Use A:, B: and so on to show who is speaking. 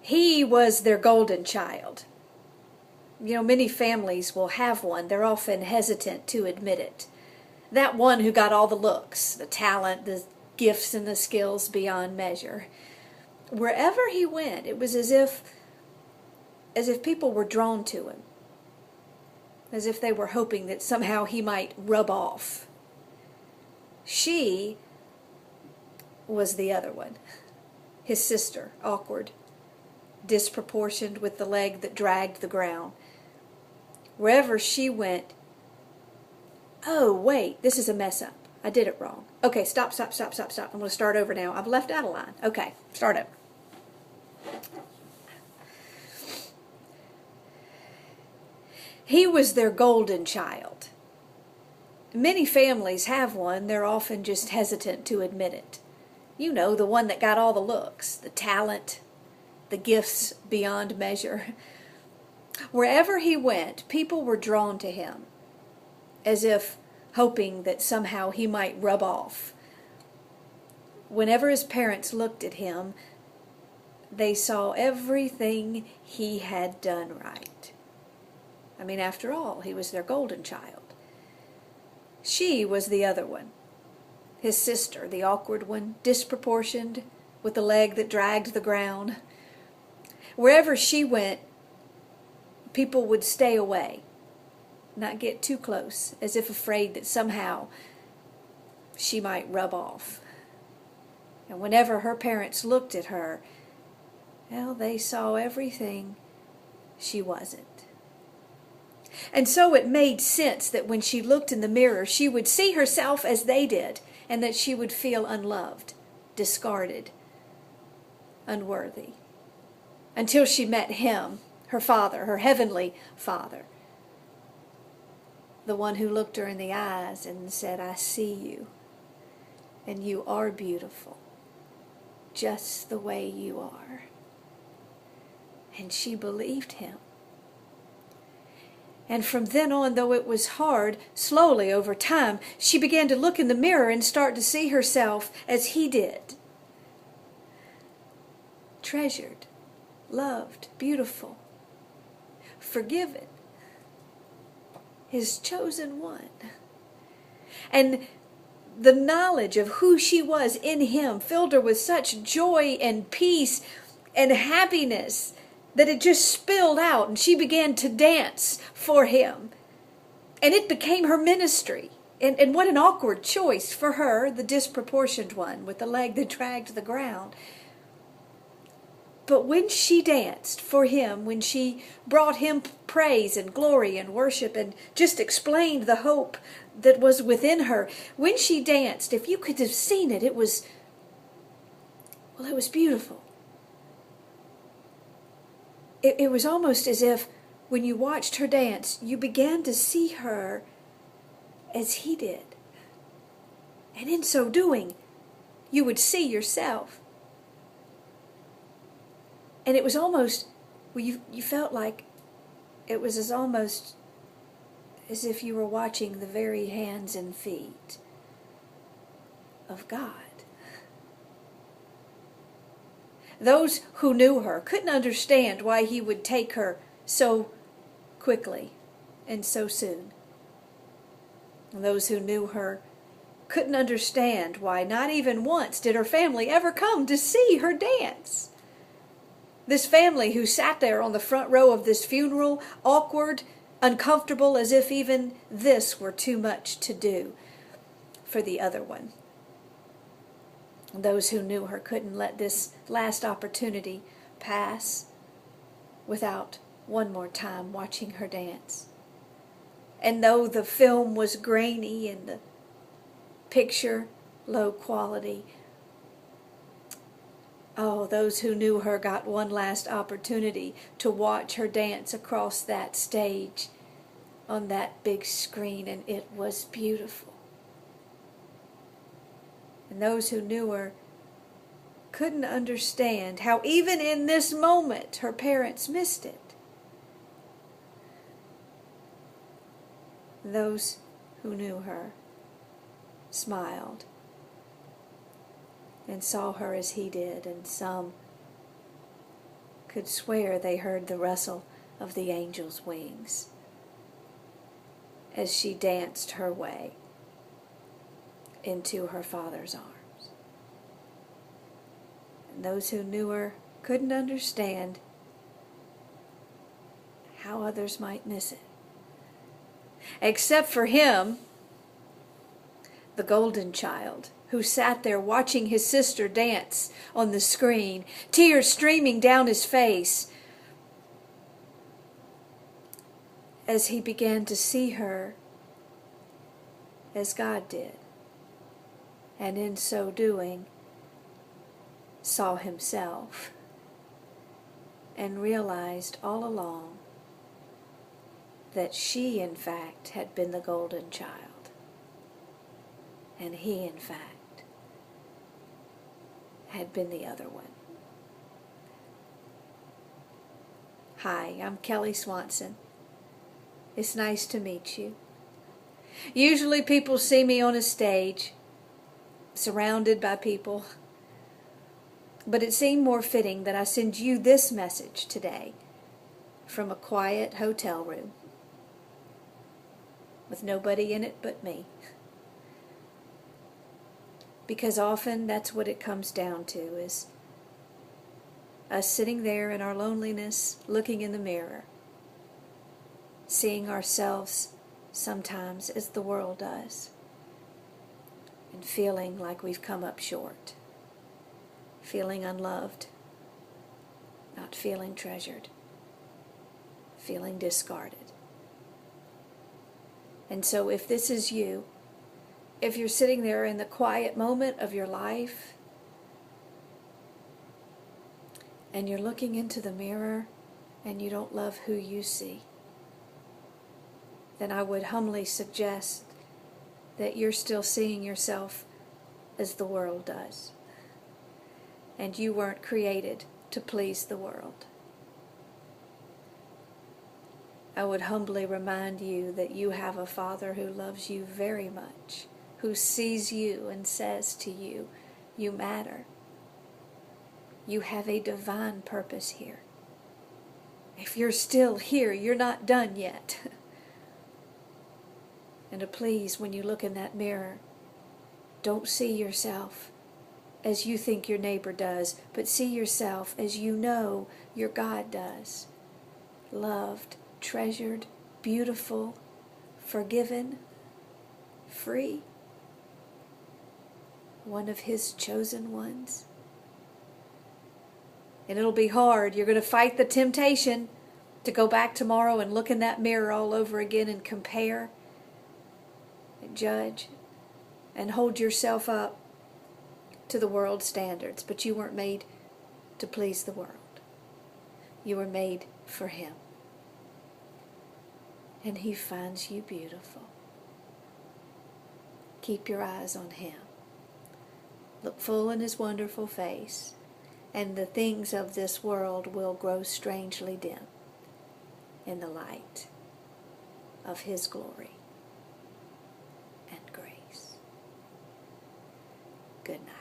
A: He was their golden child. You know, many families will have one. They're often hesitant to admit it. That one who got all the looks, the talent, the gifts and the skills beyond measure. Wherever he went, it was as if people were drawn to him, as if they were hoping that somehow he might rub off. She was the other one, his sister, awkward, disproportioned, with the leg that dragged the ground. Wherever she went, oh, wait, this is a mess up. I did it wrong. Okay, stop. I'm going to start over now. I've left out a line. Okay, start over. He was their golden child. Many families have one. They're often just hesitant to admit it. You know, the one that got all the looks, the talent, the gifts beyond measure. Wherever he went, people were drawn to him, as if hoping that somehow he might rub off. Whenever his parents looked at him, they saw everything he had done right. I mean, after all, he was their golden child. She was the other one, his sister, the awkward one, disproportioned, with the leg that dragged the ground. Wherever she went, people would stay away, not get too close, as if afraid that somehow she might rub off. And whenever her parents looked at her, well, they saw everything she wasn't. And so it made sense that when she looked in the mirror, she would see herself as they did, and that she would feel unloved, discarded, unworthy. Until she met him, her Father, her heavenly Father. The one who looked her in the eyes and said, I see you, and you are beautiful, just the way you are. And she believed him. And from then on, though it was hard, slowly over time, she began to look in the mirror and start to see herself as he did. Treasured, loved, beautiful, forgiven, his chosen one. And the knowledge of who she was in him filled her with such joy and peace and happiness that it just spilled out, and she began to dance for him. And it became her ministry. And what an awkward choice for her, the disproportioned one with the leg that dragged the ground. But when she danced for him, when she brought him praise and glory and worship and just explained the hope that was within her, when she danced, if you could have seen it, it was beautiful. It was almost as if when you watched her dance, you began to see her as he did. And in so doing, you would see yourself. And it was almost, well, you felt like it was almost as if you were watching the very hands and feet of God. Those who knew her couldn't understand why he would take her so quickly and so soon. And those who knew her couldn't understand why not even once did her family ever come to see her dance. This family who sat there on the front row of this funeral, awkward, uncomfortable, as if even this were too much to do for the other one. Those who knew her couldn't let this last opportunity pass without one more time watching her dance. And though the film was grainy and the picture low quality, oh, those who knew her got one last opportunity to watch her dance across that stage on that big screen, and it was beautiful. And those who knew her couldn't understand how even in this moment her parents missed it. Those who knew her smiled and saw her as he did, and some could swear they heard the rustle of the angel's wings as she danced her way into her Father's arms. And those who knew her couldn't understand how others might miss it. Except for him, the golden child, who sat there watching his sister dance on the screen, tears streaming down his face as he began to see her as God did, and in so doing saw himself and realized all along that she, in fact, had been the golden child, and he, in fact, had been the other one. Hi, I'm Kelly Swanson. It's nice to meet you. Usually people see me on a stage, surrounded by people, but it seemed more fitting that I send you this message today from a quiet hotel room with nobody in it but me. Because often that's what it comes down to, is us sitting there in our loneliness, looking in the mirror, seeing ourselves sometimes as the world does, and feeling like we've come up short, feeling unloved, not feeling treasured, feeling discarded. And so if this is you, if you're sitting there in the quiet moment of your life and you're looking into the mirror and you don't love who you see, then I would humbly suggest that you're still seeing yourself as the world does. And you weren't created to please the world. I would humbly remind you that you have a Father who loves you very much, who sees you and says to you, you matter. You have a divine purpose here. If you're still here, you're not done yet. And please, when you look in that mirror, don't see yourself as you think your neighbor does, but see yourself as you know your God does. Loved, treasured, beautiful, forgiven, free. One of His chosen ones. And it'll be hard. You're going to fight the temptation to go back tomorrow and look in that mirror all over again and compare and judge and hold yourself up to the world's standards. But you weren't made to please the world. You were made for Him. And He finds you beautiful. Keep your eyes on Him. Look full in His wonderful face, and the things of this world will grow strangely dim in the light of His glory and grace. Good night.